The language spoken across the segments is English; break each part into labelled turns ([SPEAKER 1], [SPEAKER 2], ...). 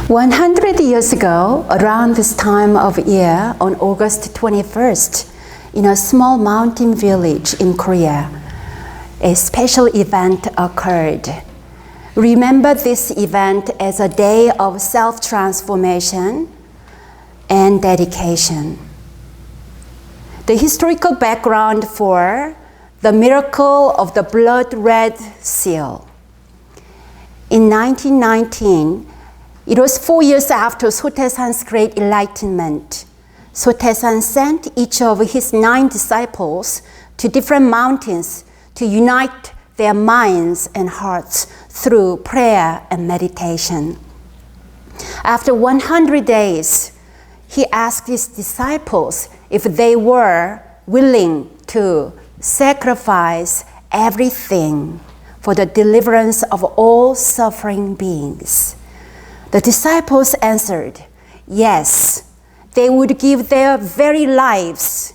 [SPEAKER 1] 100 years ago, around this time of year, on August 21st, in a small mountain village in Korea, a special event occurred. Remember this event as a day of self-transformation and dedication. The historical background for the miracle of the blood red seal. In 1919, it was 4 years after Sotaesan's great enlightenment. Sotaesan sent each of his 9 disciples to different mountains to unite their minds and hearts through prayer and meditation. After 100 days, he asked his disciples if they were willing to sacrifice everything for the deliverance of all suffering beings. The disciples answered, yes, they would give their very lives.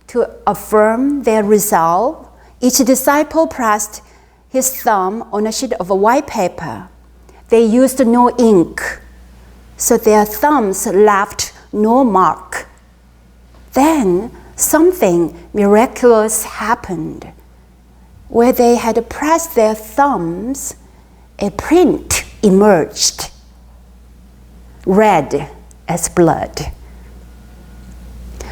[SPEAKER 1] To affirm their resolve, each disciple pressed his thumb on a sheet of white paper. They used no ink, so their thumbs left no mark. Then something miraculous happened. Where they had pressed their thumbs, a print emerged, red as blood.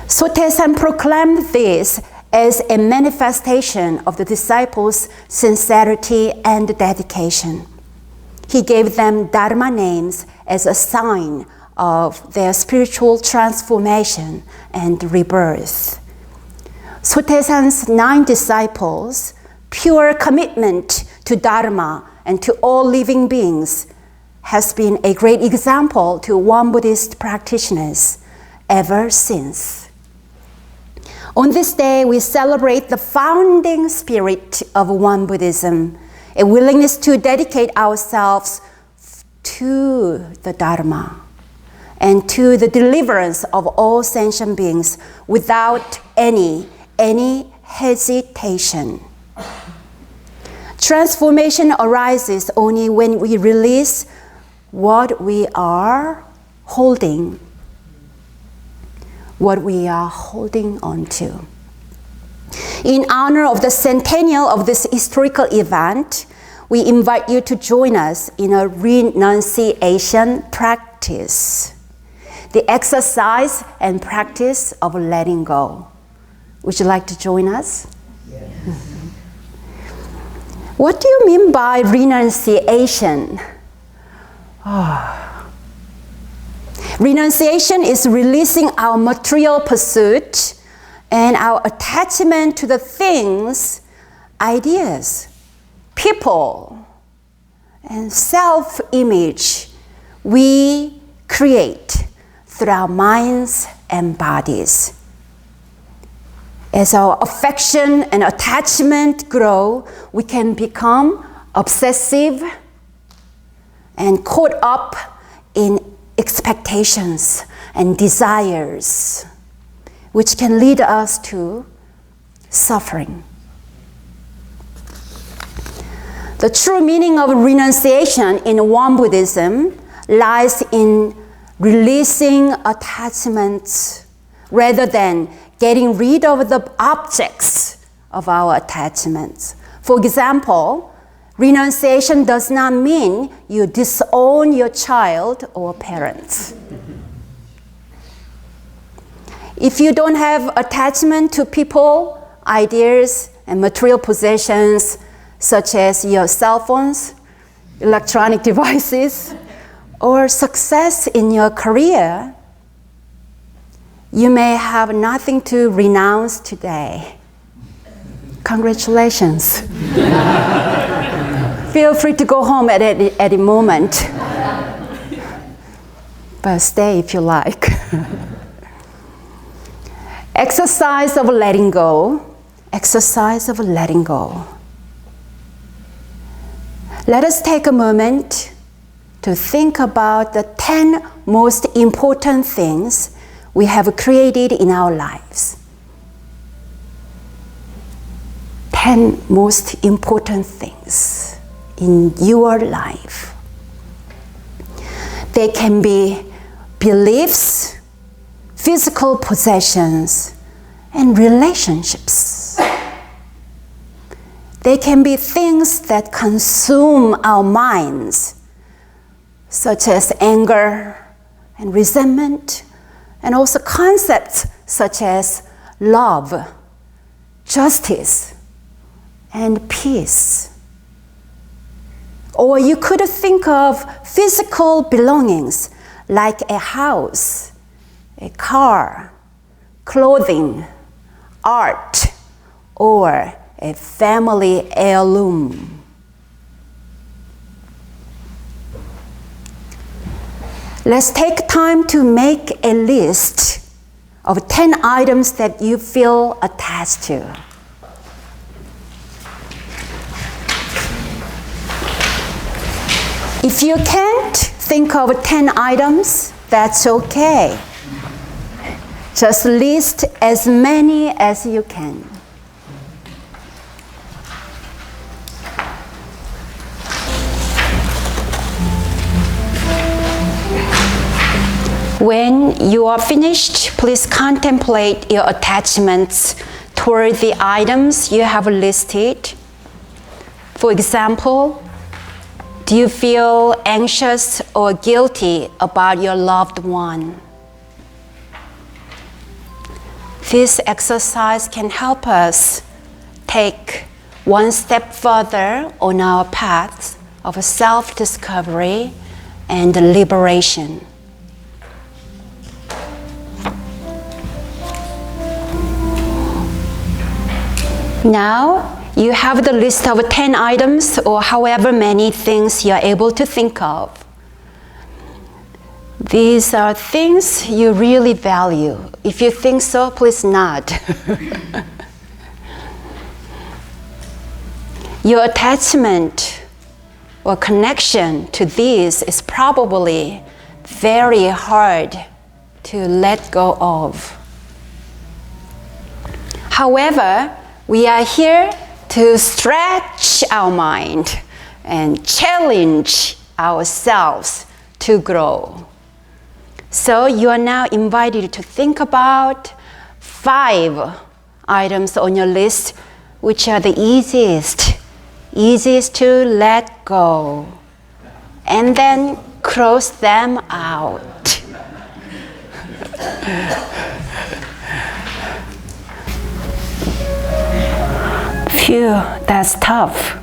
[SPEAKER 1] Sotaesan proclaimed this as a manifestation of the disciples' sincerity and dedication. He gave them Dharma names as a sign of their spiritual transformation and rebirth. Sotaesan's 9 disciples' pure commitment to Dharma and to all living beings has been a great example to Won Buddhist practitioners ever since. On this day, we celebrate the founding spirit of Won Buddhism, a willingness to dedicate ourselves to the Dharma and to the deliverance of all sentient beings without any hesitation. Transformation arises only when we release what we are holding on to. In honor of the centennial of this historical event, we invite you to join us in a renunciation practice, the exercise and practice of letting go. Would you like to join us? Yes. What do you mean by renunciation? Renunciation is releasing our material pursuit and our attachment to the things, ideas, people, and self-image we create through our minds and bodies. As our affection and attachment grow, we can become obsessive and caught up in expectations and desires, which can lead us to suffering. The true meaning of renunciation in Won Buddhism lies in releasing attachments rather than getting rid of the objects of our attachments. For example, renunciation does not mean you disown your child or parents. If you don't have attachment to people, ideas, and material possessions, such as your cell phones, electronic devices, or success in your career, you may have nothing to renounce today. Congratulations. Feel free to go home at any moment. But stay if you like. Exercise of letting go. Exercise of letting go. Let us take a moment to think about the 10 most important things we have created in our lives. 10 most important things in your life. They can be beliefs, physical possessions, and relationships. They can be things that consume our minds, such as anger and resentment, and also concepts such as love, justice, and peace. Or you could think of physical belongings like a house, a car, clothing, art, or a family heirloom. Let's take time to make a list of 10 items that you feel attached to. If you can't think of 10 items, that's okay. Just list as many as you can. When you are finished, please contemplate your attachments toward the items you have listed. For example, do you feel anxious or guilty about your loved one? This exercise can help us take one step further on our path of self-discovery and liberation. Now, you have the list of 10 items or however many things you're able to think of. These are things you really value. If you think so, please nod. Your attachment or connection to these is probably very hard to let go of. However, we are here to stretch our mind and challenge ourselves to grow. So you are now invited to think about 5 items on your list which are the easiest to let go, and then cross them out. Phew, that's tough.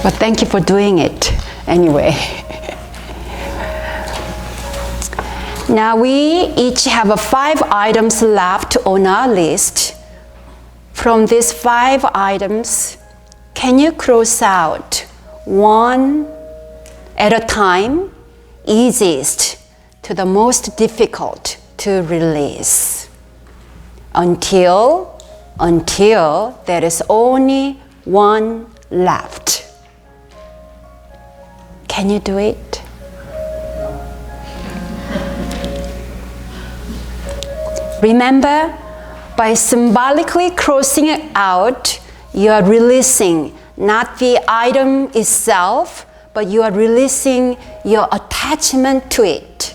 [SPEAKER 1] But thank you for doing it anyway. Now we each have 5 items left on our list. From these 5 items, can you cross out one at a time, easiest to the most difficult to release, until there is only one left? Can you do it? Remember, by symbolically crossing it out, you are releasing not the item itself, but you are releasing your attachment to it.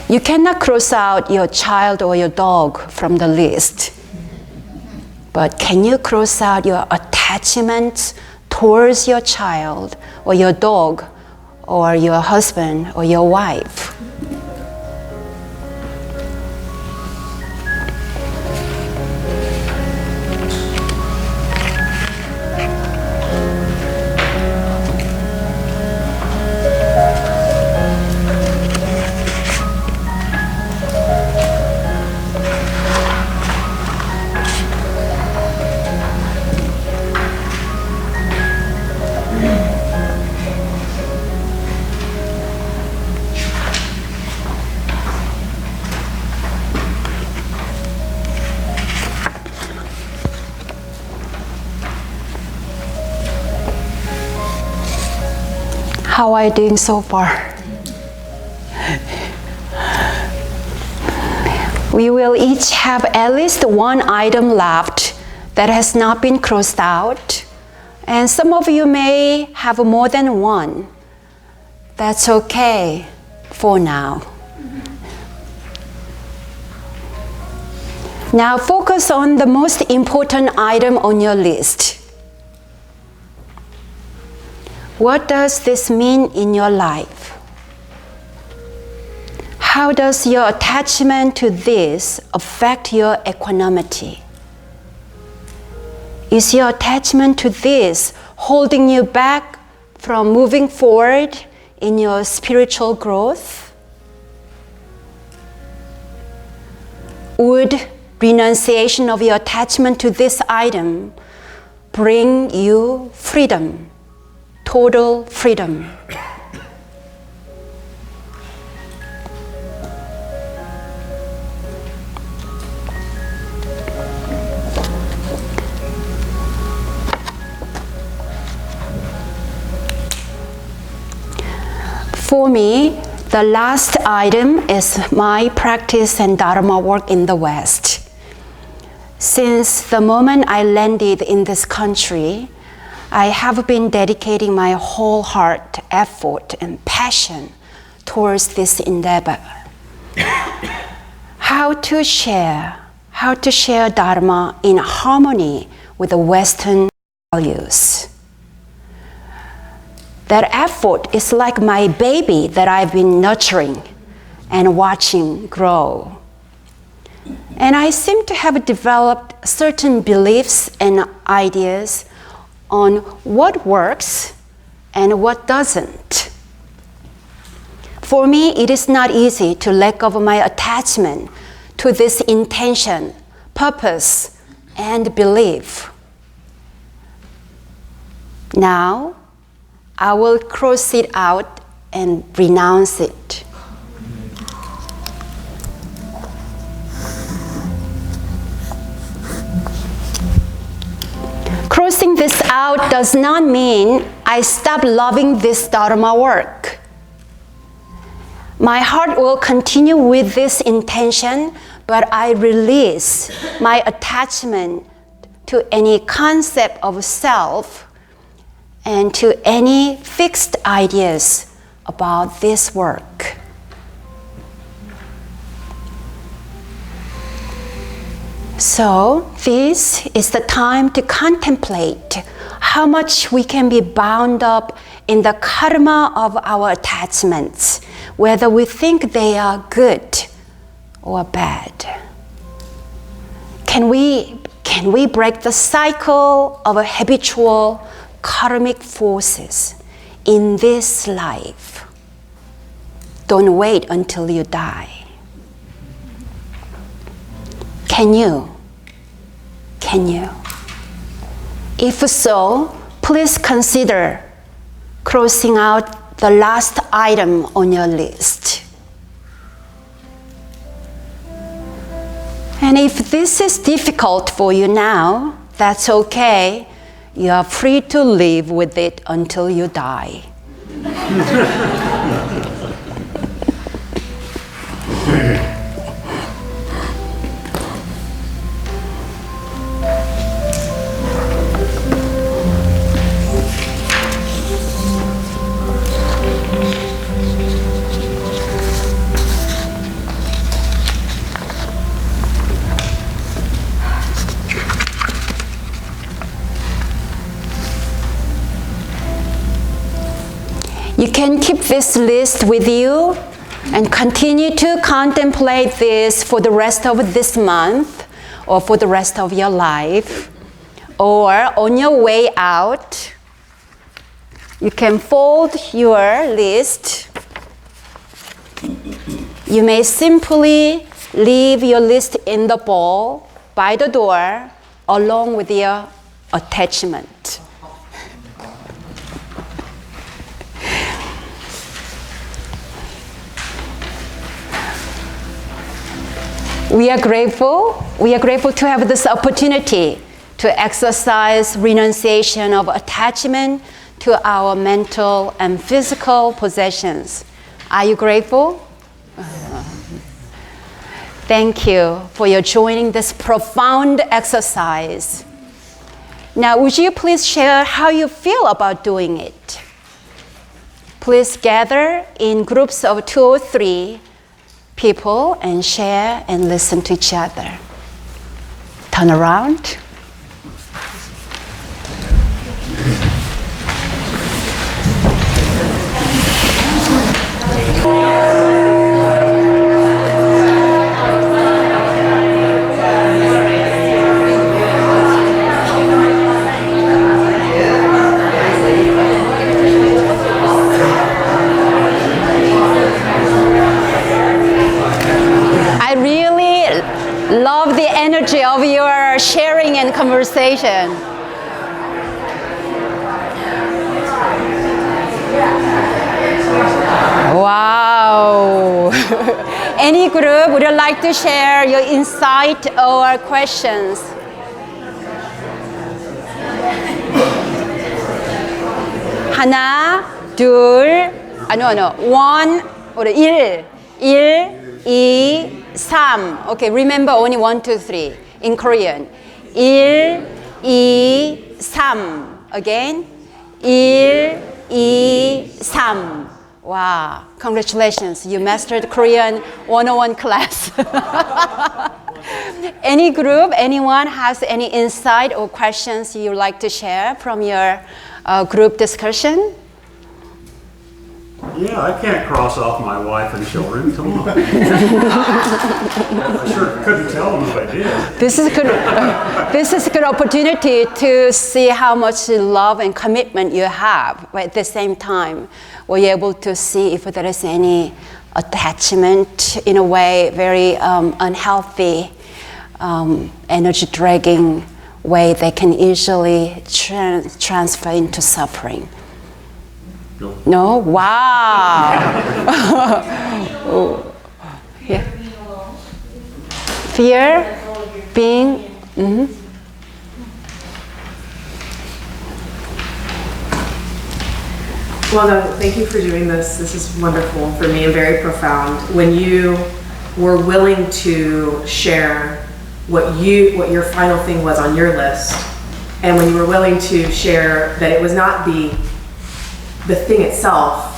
[SPEAKER 1] You cannot cross out your child or your dog from the list. But can you cross out your attachments towards your child or your dog or your husband or your wife? How are you doing so far? We will each have at least one item left that has not been crossed out, and some of you may have more than one. That's okay for now. Now focus on the most important item on your list. What does this mean in your life? How does your attachment to this affect your equanimity? Is your attachment to this holding you back from moving forward in your spiritual growth? Would renunciation of your attachment to this item bring you freedom, total freedom? For me, the last item is my practice and Dharma work in the West. Since the moment I landed in this country, I have been dedicating my whole heart, effort, and passion towards this endeavor. How to share Dharma in harmony with the Western values. That effort is like my baby that I've been nurturing and watching grow. And I seem to have developed certain beliefs and ideas on what works and what doesn't. For me, it is not easy to let go of my attachment to this intention, purpose, and belief. Now, I will cross it out and renounce it. Crossing this out does not mean I stop loving this Dharma work. My heart will continue with this intention, but I release my attachment to any concept of self and to any fixed ideas about this work. So this is the time to contemplate how much we can be bound up in the karma of our attachments, whether we think they are good or bad. Can we break the cycle of habitual karmic forces in this life? Don't wait until you die. Can you? If so, please consider crossing out the last item on your list. And if this is difficult for you now, that's okay. You are free to live with it until you die. You can keep this list with you and continue to contemplate this for the rest of this month or for the rest of your life. Or on your way out, you can fold your list. You may simply leave your list in the bowl by the door along with your attachment. We are grateful to have this opportunity to exercise renunciation of attachment to our mental and physical possessions. Are you grateful? Thank you for your joining this profound exercise. Now, would you please share how you feel about doing it? Please gather in groups of 2 or 3 people and share and listen to each other. Turn around. I really love the energy of your sharing and conversation. Wow. Any group, would you like to share your insight or questions? 하나, 둘, no. 1, or 1, 2, 3. Okay, remember only 1, 2, 3 in Korean. 1, 2, 3. Again. 1, 2, 3. Wow, congratulations. You mastered Korean 101 class. Any group, anyone has any insight or questions you would like to share from your group discussion?
[SPEAKER 2] Yeah, I can't cross off my wife and children. Come on. I sure couldn't tell them if I did.
[SPEAKER 1] This is a good opportunity to see how much love and commitment you have. But at the same time, we're able to see if there is any attachment, in a way, very unhealthy, energy dragging way that can easily transfer into suffering. No? Wow. Oh. Yeah. Fear being.
[SPEAKER 3] Well, no, thank you for doing this. This is wonderful for me and very profound. When you were willing to share what your final thing was on your list, and when you were willing to share that it was not the thing itself,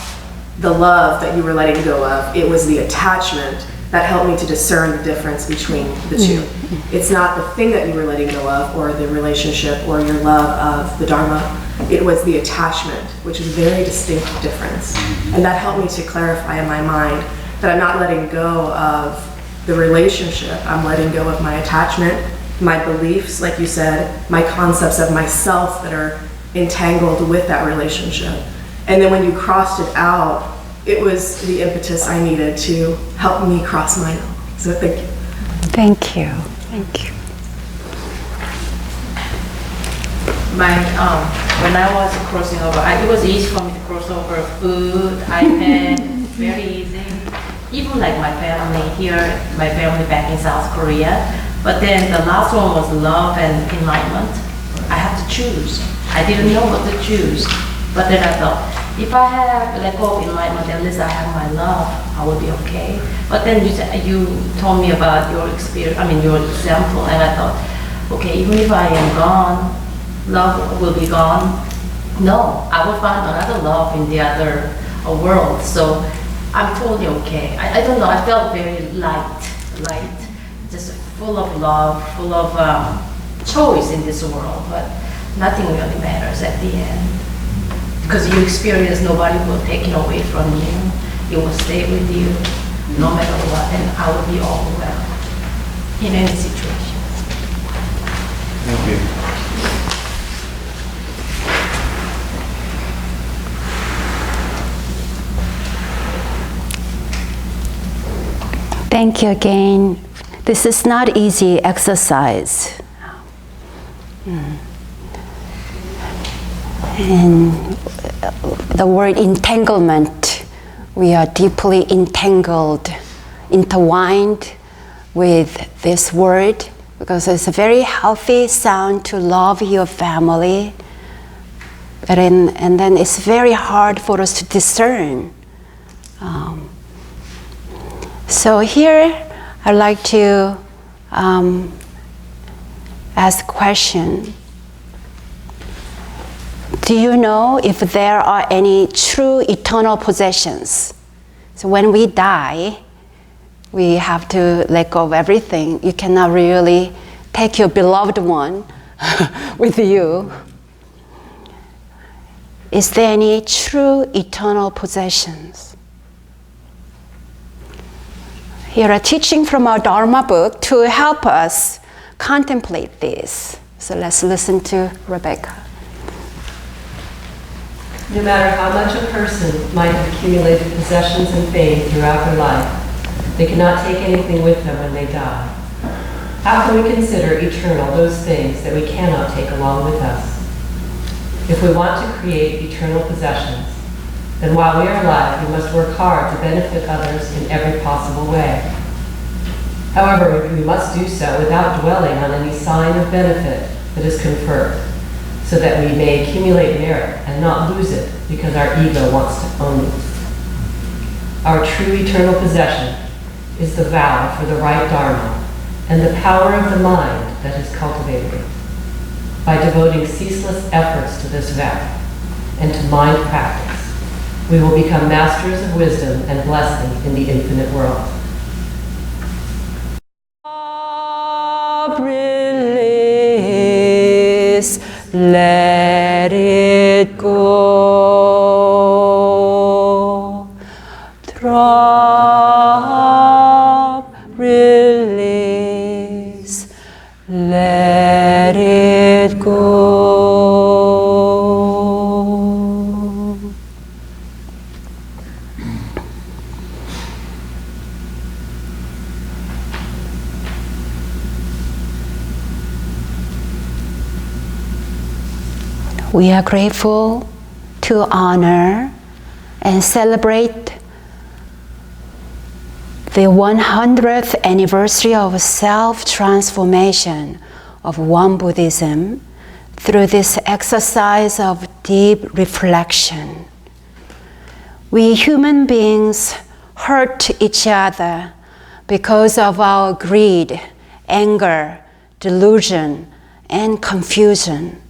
[SPEAKER 3] the love that you were letting go of, it was the attachment that helped me to discern the difference between the two. It's not the thing that you were letting go of, or the relationship, or your love of the Dharma. It was the attachment, which is a very distinct difference. And that helped me to clarify in my mind that I'm not letting go of the relationship. I'm letting go of my attachment, my beliefs, like you said, my concepts of myself that are entangled with that relationship. And then when you crossed it out, it was the impetus I needed to help me cross mine out. So thank you.
[SPEAKER 1] Thank you. Thank you.
[SPEAKER 4] When I was crossing over, it was easy for me to cross over food, iPad, very easy. Even like my family here, my family back in South Korea. But then the last one was love and enlightenment. I had to choose. I didn't know what to choose. But then I thought, if I have let go of enlightenment, at least I have my love, I will be okay. But then you told me about your experience, your example, and I thought, okay, even if I am gone, love will be gone. No, I will find another love in the other world. So I'm totally okay. I don't know, I felt very light, just full of love, full of choice in this world, but nothing really matters at the end. Because you experience, nobody will take it away from you. It will stay with you no matter what, and I will be all well in any situation.
[SPEAKER 2] Thank you.
[SPEAKER 1] Thank you again. This is not easy exercise. And the word entanglement, we are deeply entangled, intertwined with this word, because it's a very healthy sound to love your family, and then it's very hard for us to discern. So here I'd like to ask a question. Do you know if there are any true eternal possessions? So when we die, we have to let go of everything. You cannot really take your beloved one with you. Is there any true eternal possessions? Here a teaching from our Dharma book to help us contemplate this. So let's listen to Rebecca.
[SPEAKER 5] No matter how much a person might have accumulated possessions and fame throughout their life, they cannot take anything with them when they die. How can we consider eternal those things that we cannot take along with us? If we want to create eternal possessions, then while we are alive, we must work hard to benefit others in every possible way. However, we must do so without dwelling on any sign of benefit that is conferred, so that we may accumulate merit and not lose it because our ego wants to own it. Our true eternal possession is the vow for the right Dharma and the power of the mind that is cultivated it. By devoting ceaseless efforts to this vow and to mind practice, we will become masters of wisdom and blessing in the infinite world.
[SPEAKER 1] Release, let it go. Drop, release, let it go. We are grateful to honor and celebrate the 100th anniversary of self-transformation of Won Buddhism through this exercise of deep reflection. We human beings hurt each other because of our greed, anger, delusion, and confusion.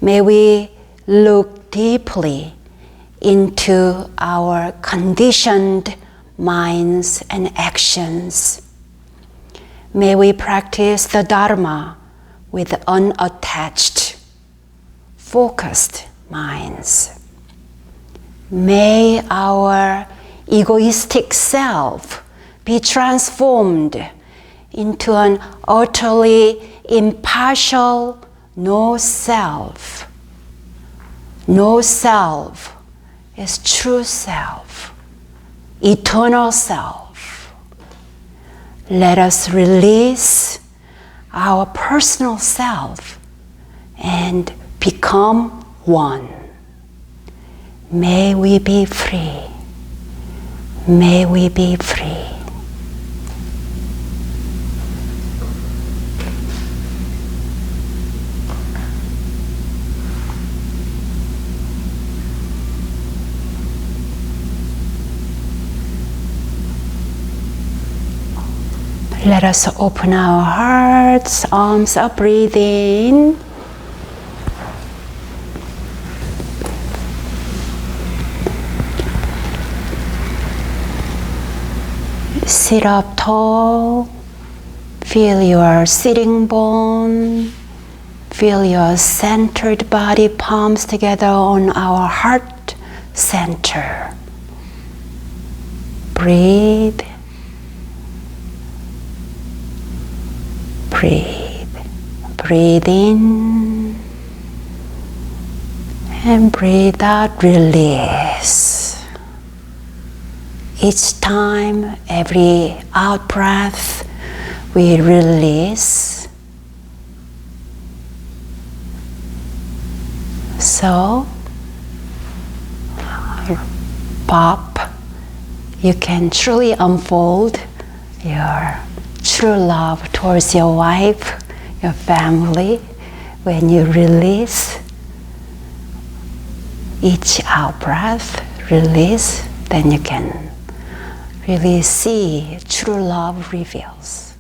[SPEAKER 1] May we look deeply into our conditioned minds and actions. May we practice the Dharma with unattached, focused minds. May our egoistic self be transformed into an utterly impartial no self. No self is true self, eternal self. Let us release our personal self and become one. May we be free. May we be free. Let us open our hearts, arms up, breathe in. Sit up tall. Feel your sitting bone. Feel your centered body, palms together on our heart center. Breathe. Breathe. Breathe in and breathe out, release. Each time, every out breath, we release. So, Bob, you can truly unfold your true love towards your wife, your family, when you release each out breath, release, then you can really see true love reveals.